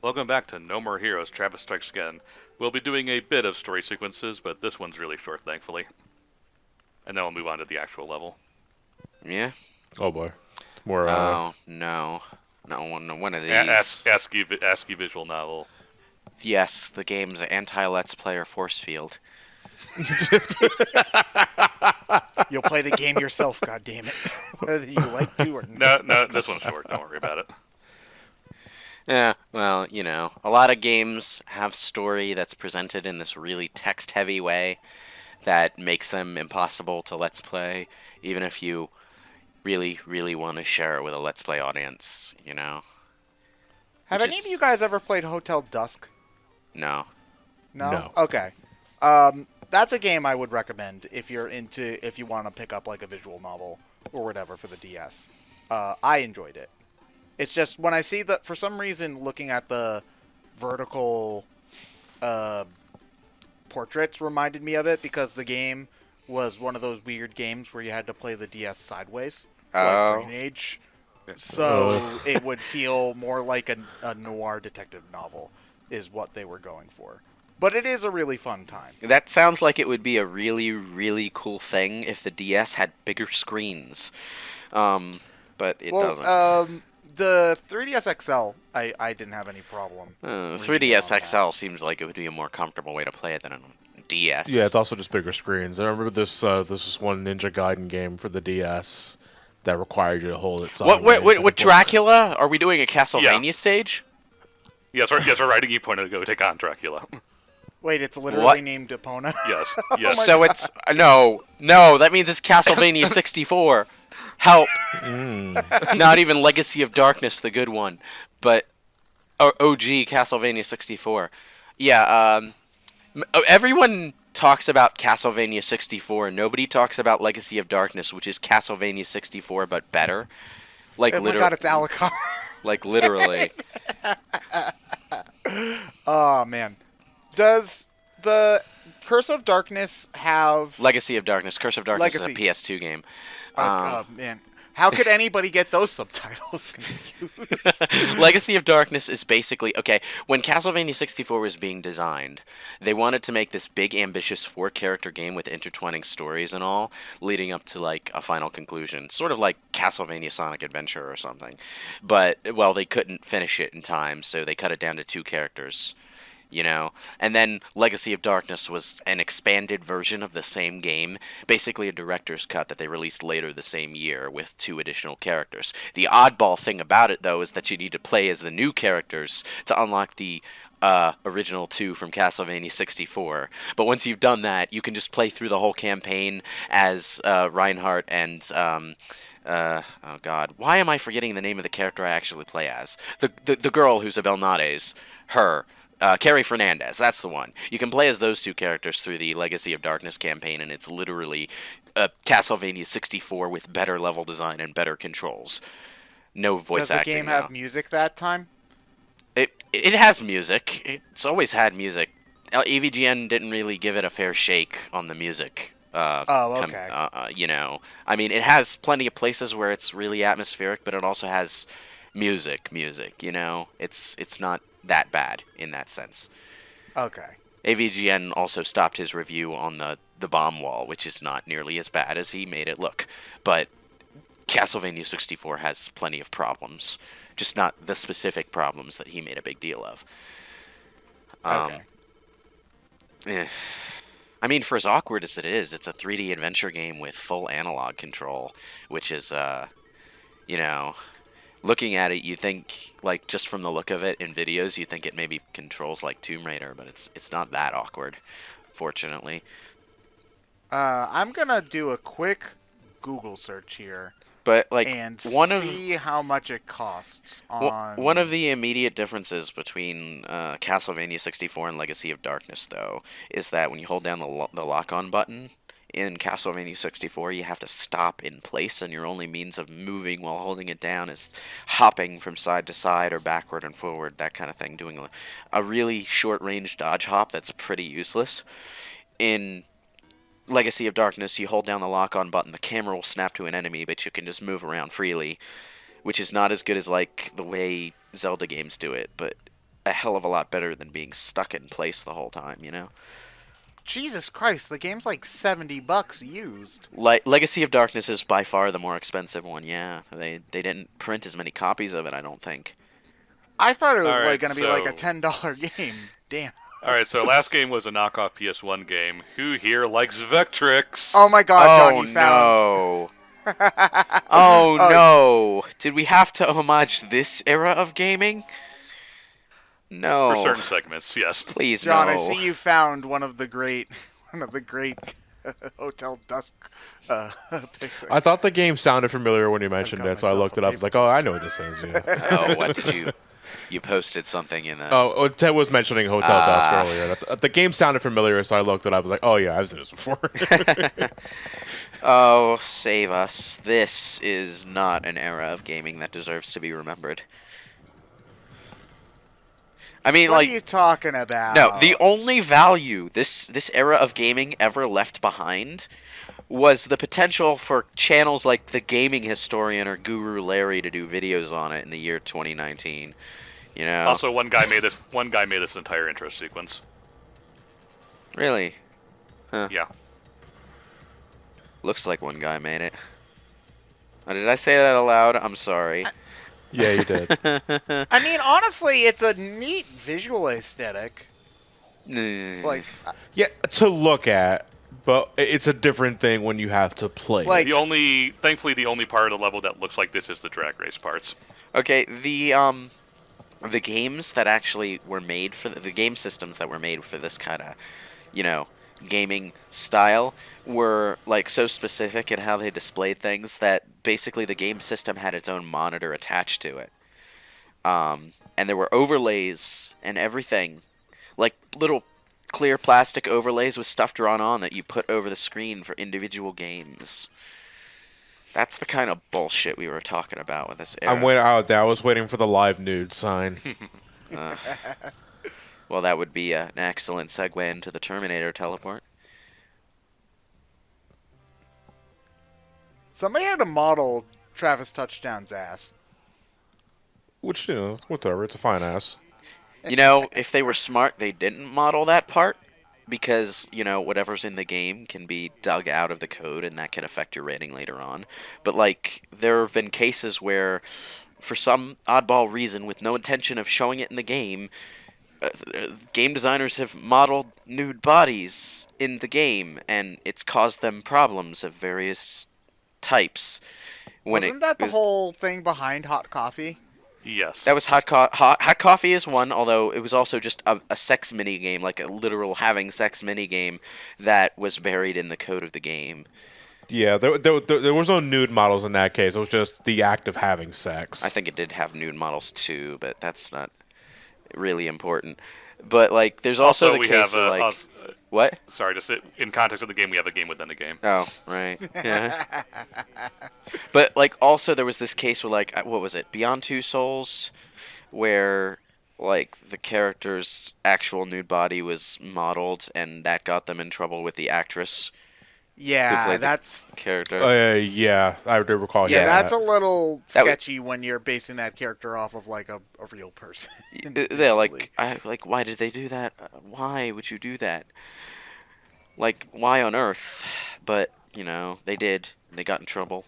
Welcome back to No More Heroes, Travis Strikes Again. We'll be doing a bit of story sequences, but this one's really short, thankfully. And then we'll move on to the actual level. Yeah? Oh boy. More Oh, no. Not one of these. ASCII visual novel. Yes, the game's anti-Let's Player force field. You'll play the game yourself, God damn it, whether you like to or not. No, this one's short. Don't worry about it. Yeah, well, a lot of games have story that's presented in this really text-heavy way that makes them impossible to Let's Play, even if you really, really want to share it with a Let's Play audience. Have Which any is- of you guys ever played Hotel Dusk? No. No? No. Okay. That's a game I would recommend if you want to pick up like a visual novel or whatever for the DS. I enjoyed it. It's just when I see that, for some reason, looking at the vertical portraits reminded me of it because the game was one of those weird games where you had to play the DS sideways, Oh. like Brain Age. So it would feel more like a noir detective novel is what they were going for. But it is a really fun time. That sounds like it would be a really, really cool thing if the DS had bigger screens. But it doesn't. The 3DS XL, I didn't have any problem. reading 3DS on that. XL seems like it would be a more comfortable way to play it than a DS. Yeah, it's also just bigger screens. I remember this was one Ninja Gaiden game for the DS that required you to hold it What? sideways. What? and What? it Dracula? Are we doing a Castlevania stage? Yes, we're writing you pointed to go take on Dracula. Wait, it's literally What? named Epona? Yes, my yes. So it's no. That means it's Castlevania 64. Help! Not even Legacy of Darkness, the good one, but OG Castlevania 64. Yeah. Everyone talks about Castlevania 64. Nobody talks about Legacy of Darkness, which is Castlevania 64 but better. Like Oh my god, it's Alucard. Like literally. Oh man. Does the Curse of Darkness have Legacy of Darkness. Curse of Darkness Legacy. is a PS2 game. oh man. How could anybody get those subtitles confused? Legacy of Darkness is basically okay. When Castlevania 64 was being designed, they wanted to make this big, ambitious four-character game with intertwining stories and all, leading up to like a final conclusion, sort of like Castlevania Sonic Adventure or something. But well, they couldn't finish it in time, so they cut it down to two characters. And then Legacy of Darkness was an expanded version of the same game, basically a director's cut that they released later the same year with two additional characters. The oddball thing about it, though, is that you need to play as the new characters to unlock the original two from Castlevania 64. But once you've done that, you can just play through the whole campaign as Reinhardt and oh god, why am I forgetting the name of the character I actually play as? The girl who's a Belnades, her. Carrie Fernandez, that's the one. You can play as those two characters through the Legacy of Darkness campaign, and it's literally Castlevania 64 with better level design and better controls. No voice Does the acting. game now. have music that time? It has music. It's always had music. EVGN didn't really give it a fair shake on the music. Okay. I mean, it has plenty of places where it's really atmospheric, but it also has music. It's not that bad in that sense. Okay. AVGN also stopped his review on the bomb wall, which is not nearly as bad as he made it look. But Castlevania 64 has plenty of problems, just not the specific problems that he made a big deal of. Okay. I mean, for as awkward as it is, it's a 3D adventure game with full analog control, which is, looking at it, you think, like, just from the look of it in videos, you think it maybe controls like Tomb Raider, but it's not that awkward, fortunately. I'm gonna do a quick Google search here But like and one of see how much it costs on. one of the immediate differences between Castlevania 64 and Legacy of Darkness, though, is that when you hold down the lock-on button in Castlevania 64, you have to stop in place, and your only means of moving while holding it down is hopping from side to side or backward and forward, that kind of thing, doing a really short-range dodge hop that's pretty useless. In Legacy of Darkness, you hold down the lock-on button, the camera will snap to an enemy, but you can just move around freely, which is not as good as, like, the way Zelda games do it, but a hell of a lot better than being stuck in place the whole time, you know? Jesus Christ, the game's like $70 used. Legacy of Darkness is by far the more expensive one, yeah. They didn't print as many copies of it, I don't think. I thought it was All right, like going to be like a so- $10 game. Damn. All right, so last game was a knockoff PS1 game. Who here likes Vectrex? Oh my God, John, Oh you found. no. Oh no. Did we have to homage this era of gaming? No. For certain segments, yes. Please John, no. I see you found one of the great Hotel Dusk pictures. I thought the game sounded familiar when you mentioned got it, so I myself looked a it up. I was like, oh, I know what this is. Yeah. Oh, what did you? You posted something in the. Oh, Ted was mentioning Hotel Dusk earlier. The game sounded familiar, so I looked it up. I was like, oh, yeah, I've seen this before. Oh, save us. This is not an era of gaming that deserves to be remembered. I mean, What like, are you talking about? no, the only value this era of gaming ever left behind was the potential for channels like The Gaming Historian or Guru Larry to do videos on it in the year 2019. You know? Also, one guy made this entire intro sequence. Really? Yeah. Looks like one guy made it. Oh, did I say that aloud? I'm sorry. Yeah, you did. I mean, honestly, it's a neat visual aesthetic. Like, Yeah, to look at, but it's a different thing when you have to play. Like- Thankfully, the only part of the level that looks like this is the drag race parts. Okay, the games that actually were made for the game systems that were made for this kind of, you know, gaming style were like so specific in how they displayed things that basically the game system had its own monitor attached to it. And there were overlays and everything, like little clear plastic overlays with stuff drawn on that you put over the screen for individual games. That's the kind of bullshit we were talking about with this era. I'm waiting out there. I was waiting for the live nude sign. Well, that would be an excellent segue into the Terminator teleport. somebody had to model Travis Touchdown's ass. Which, you know, whatever. It's a fine ass. You know, if they were smart, they didn't model that part because, you know, whatever's in the game can be dug out of the code and that can affect your rating later on. But, like, there have been cases where, for some oddball reason, with no intention of showing it in the game, game designers have modeled nude bodies in the game, and it's caused them problems of various types. Wasn't that the whole thing behind Hot Coffee? Yes. That was Hot Coffee is one, although it was also just a sex mini game, like a literal having sex mini game that was buried in the code of the game. Yeah, there was no nude models in that case. It was just the act of having sex. I think it did have nude models too, but that's not really important. But like, there's also the we case have of like, what? sorry, just in context of the game, we have a game within a game. Oh, right. Yeah. But like, also there was this case where like, what was it? Beyond Two Souls, where like the character's actual nude body was modeled, and that got them in trouble with the actress who Yeah, played that's the character. Yeah, I do recall. yeah, hearing that's that. a little That w- sketchy when you're basing that character off of like a real person. Yeah, like, why did they do that? Why would you do that? Like, why on earth? But, you know, they did. They got in trouble.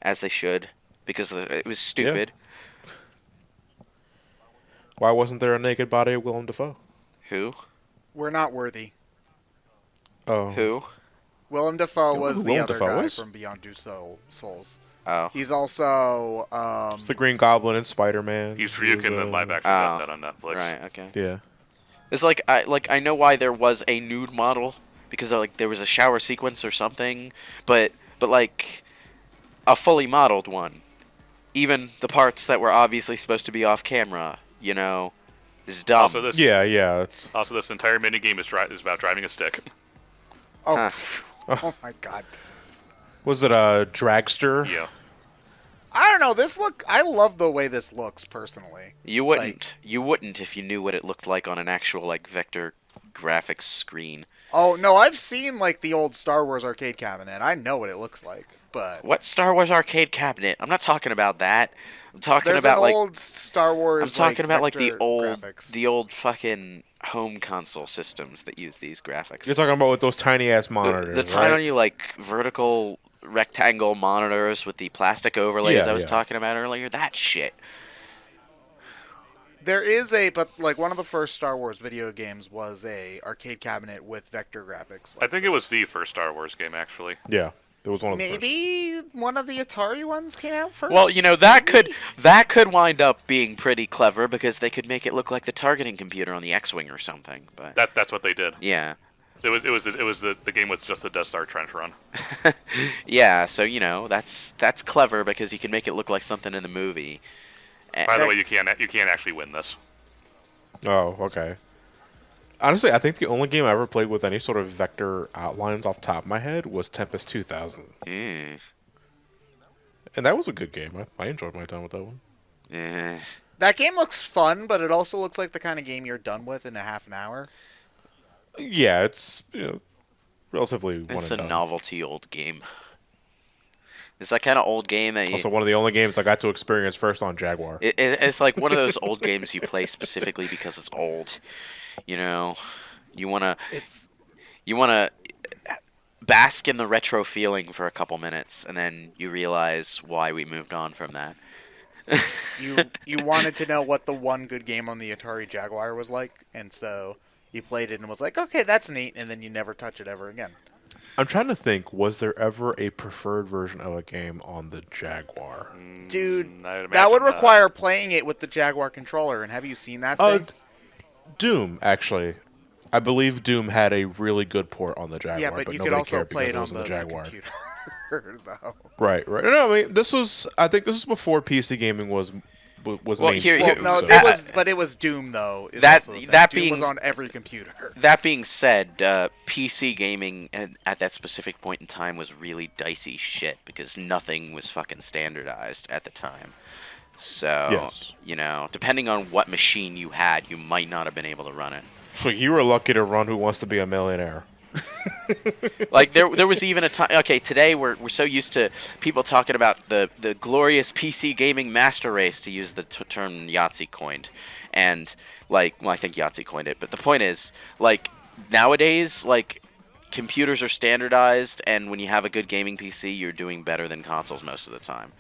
As they should. Because it was stupid. Why wasn't there a naked body of Willem Dafoe? Who? We're not worthy. Oh, Who? Willem Dafoe You know was who the Willem other Dafoe guy is? from Beyond Two Souls. Oh. He's also it's the Green Goblin and Spider-Man. He's He was, Ryuk in the live action Oh. that on Netflix. Right, okay. Yeah. It's like, I know why there was a nude model. Because, like, there was a shower sequence or something. But like, a fully modeled one. Even the parts that were obviously supposed to be off camera, you know, is dumb. Also, this It's this entire minigame is about driving a stick. oh, Huh. oh my god. was it a dragster? Yeah. I don't know. I love the way this looks personally. You wouldn't. You wouldn't if you knew what it looked like on an actual, like, vector graphics screen. Oh no, I've seen like the old Star Wars arcade cabinet. I know what it looks like, but What Star Wars arcade cabinet? I'm not talking about that. I'm talking there's an about like old Star I'm Wars talking like about like vector graphics. the old fucking home console systems that use these graphics. You're talking about with those tiny ass The monitors, right? tiny like vertical rectangle monitors with the plastic overlays Yeah, I was yeah. talking about earlier. That shit. There is a but like one of the first Star Wars video games was a arcade cabinet with vector graphics. I Like think it was this. the first Star Wars game, actually. Yeah, it was one of the first. Maybe one of the Atari ones came out first. Well, you know that could wind up being pretty clever because they could make it look like the targeting computer on the X-wing or something. But That's what they did. yeah, It was the game with just the Death Star trench run. yeah. So you know that's clever because you can make it look like something in the movie. By the way, you can't actually win this. Oh, okay. Honestly, I think the only game I ever played with any sort of vector outlines off the top of my head was Tempest 2000. Mm, And that was a good game. I enjoyed my time with that one. eh. that game looks fun, but it also looks like the kind of game you're done with in a half an hour. Yeah, it's relatively one It's and a done. novelty old game. It's that kind of old game that you, Also, one of the only games I got to experience first on Jaguar. it's like one of those old games you play specifically because it's old. You know, you wanna It's you wanna bask in the retro feeling for a couple minutes, and then you realize why we moved on from that. you wanted to know what the one good game on the Atari Jaguar was like, and so you played it and was like, okay, that's neat, and then you never touch it ever again. I'm trying to think, was there ever a preferred version of a game on the Jaguar? Dude, I'd that would imagine require playing it with the Jaguar controller, and have you seen that thing? Doom, actually. I believe Doom had a really good port on the Jaguar, Yeah, but you nobody could also cared play it because on was the in Jaguar. computer, though. Right, right. No, I mean, I think this is before PC gaming was Well, mainstream. here- Well, no, so- it was Doom though. Is That- also the thing. that Doom was being- on every computer. That being said, PC gaming at that specific point in time was really dicey shit because nothing was fucking standardized at the time. So, Yes. you know, depending on what machine you had, you might not have been able to run it. You were lucky to run Who Wants to Be a Millionaire. Like there was even a time. Okay, today we're so used to people talking about the glorious PC gaming master race, to use the term Yahtzee coined, and like, well, I think Yahtzee coined it, but the point is, like, nowadays, like, computers are standardized, and when you have a good gaming PC, you're doing better than consoles most of the time.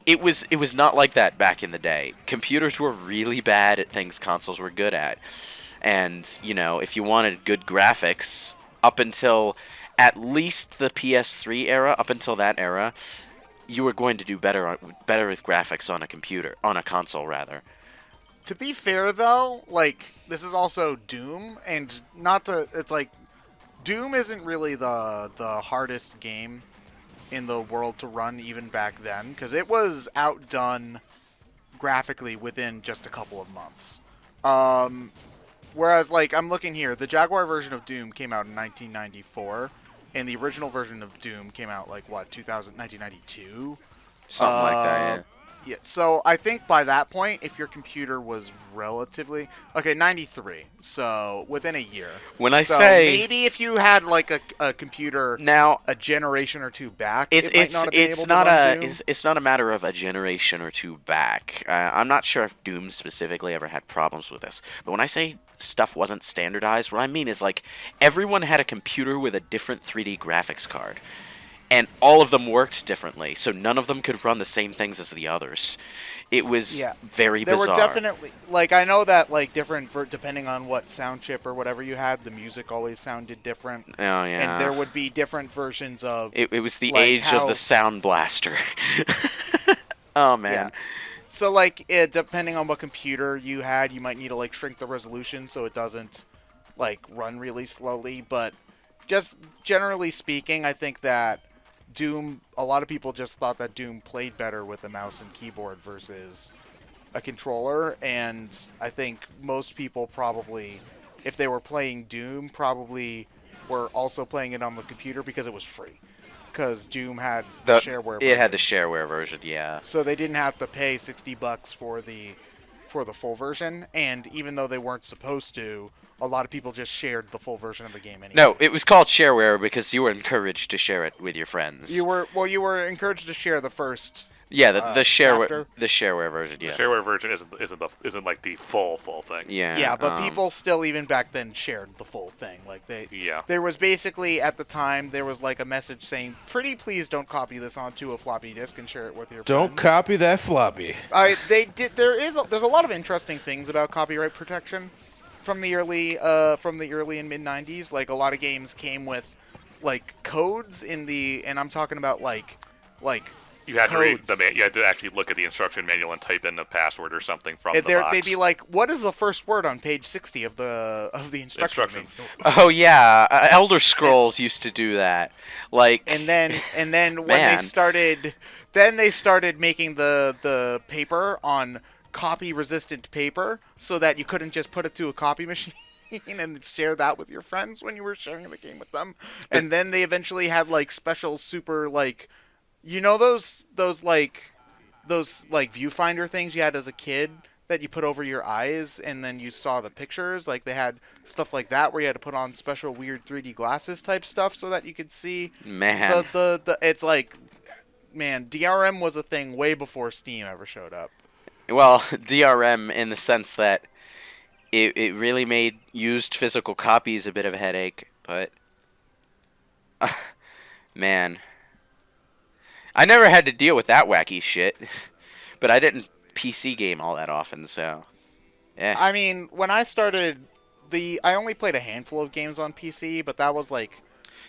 It was not like that back in the day. Computers were really bad at things consoles were good at. And, you know, if you wanted good graphics, up until at least the PS3 era, up until that era, you were going to do better with graphics on a computer, on a console rather. To be fair, though, like, this is also Doom, and not the. It's like Doom isn't really the hardest game in the world to run even back then, because it was outdone graphically within just a couple of months. Whereas, like, I'm looking here, the Jaguar version of Doom came out in 1994, and the original version of Doom came out, like, what, 1992? Something like that, yeah. Yeah, so I think by that point, if your computer was relatively... Okay, 93, so within a year. When I So say... maybe if you had, like, a computer Now, a generation or two back, it's it might not have been it's able not to run Doom. it's not a matter of a generation or two back. I'm not sure if Doom specifically ever had problems with this, but when I say stuff wasn't standardized, what I mean is, like, everyone had a computer with a different 3D graphics card, and all of them worked differently, so none of them could run the same things as the others. It was very There bizarre. were definitely, like, I know that, like, different, depending on what sound chip or whatever you had, the music always sounded different. Oh yeah. And there would be different versions of... It was the like, age of how- the Sound Blaster. Oh man. Yeah. So, like, depending on what computer you had, you might need to, like, shrink the resolution so it doesn't, like, run really slowly. But just generally speaking, I think that Doom, a lot of people just thought that Doom played better with a mouse and keyboard versus a controller. And I think most people probably, if they were playing Doom, probably were also playing it on the computer because it was free. Because Doom had the shareware version. It had the shareware version, yeah. So they didn't have to pay $60 for the full version, and even though they weren't supposed to, a lot of people just shared the full version of the game anyway. No, it was called shareware because you were encouraged to share it with your friends. You were encouraged to share the first. Yeah, the chapter. shareware version. Yeah. The shareware version isn't like the full thing. Yeah. Yeah, but people still even back then shared the full thing. Like Yeah. there was basically at the time there was like a message saying, "Pretty please don't copy this onto a floppy disk and share it with your Don't friends." copy that floppy. There's a lot of interesting things about copyright protection from the early and mid 90s. Like a lot of games came with like codes and I'm talking about like You had codes. to read you had to actually look at the instruction manual and type in a password or something from the box. They'd be like, "What is the first word on page 60 of the instruction manual?" Oh yeah, Elder Scrolls used to do that. Like, And then when Man. they started making the paper on copy resistant paper so that you couldn't just put it to a copy machine and share that with your friends when you were sharing the game with them. And then they eventually had like special super like, you know, those viewfinder things you had as a kid that you put over your eyes and then you saw the pictures. Like they had stuff like that where you had to put on special weird 3D glasses type stuff so that you could see man. the it's like, man, DRM was a thing way before Steam ever showed up. Well, DRM in the sense that it really made used physical copies a bit of a headache, but man, I never had to deal with that wacky shit. But I didn't PC game all that often, so yeah. I mean, when I started, I only played a handful of games on PC, but that was like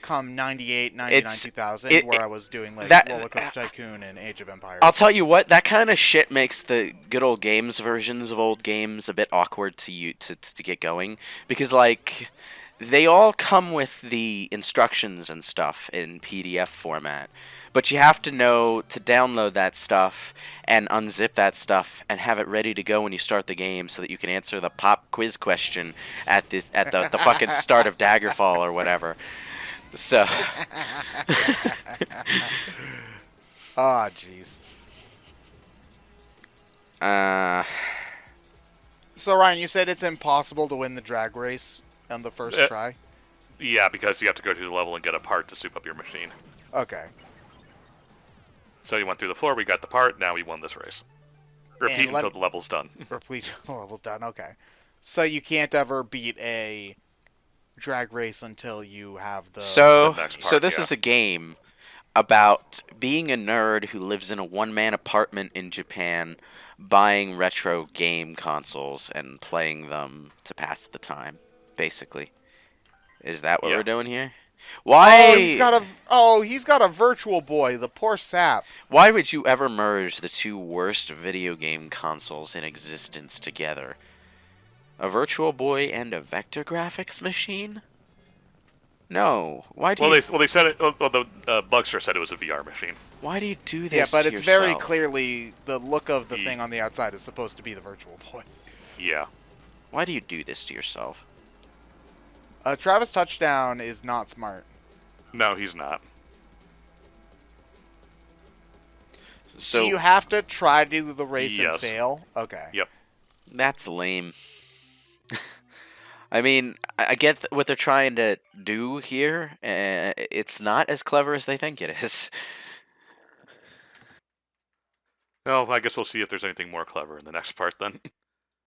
come 98, 99, 2000, where I was doing like Roller Coaster Tycoon and Age of Empires. I'll tell you what, that kind of shit makes the good old games versions of old games a bit awkward to get going, because like they all come with the instructions and stuff in PDF format, but you have to know to download that stuff and unzip that stuff and have it ready to go when you start the game so that you can answer the pop quiz question at the fucking start of Daggerfall or whatever. So Ah, jeez. So Ryan, you said it's impossible to win the drag race on the first try? Yeah, because you have to go through the level and get a part to soup up your machine. Okay. So you went through the floor, we got the part, now we won this race. Repeat until the level's done. Repeat until the level's done, okay. So you can't ever beat a drag race until you have the next part, so this is a game about being a nerd who lives in a one-man apartment in Japan, buying retro game consoles and playing them to pass the time, basically. Is that what we're doing here? Why? He's got a Virtual Boy, the poor sap. Why would you ever merge the two worst video game consoles in existence together? A Virtual Boy and a vector graphics machine? No. Why do they said it. Well, the Bugster said it was a VR machine. Why do you do this? Yeah, but to it's yourself? very clearly the look of the thing on the outside is supposed to be the Virtual Boy. Yeah. Why do you do this to yourself? Travis Touchdown is not smart. No, he's not. So you have to try to do the race and Yes. fail? Okay. Yep. That's lame. I mean, I get what they're trying to do here. It's not as clever as they think it is. Well, I guess we'll see if there's anything more clever in the next part then.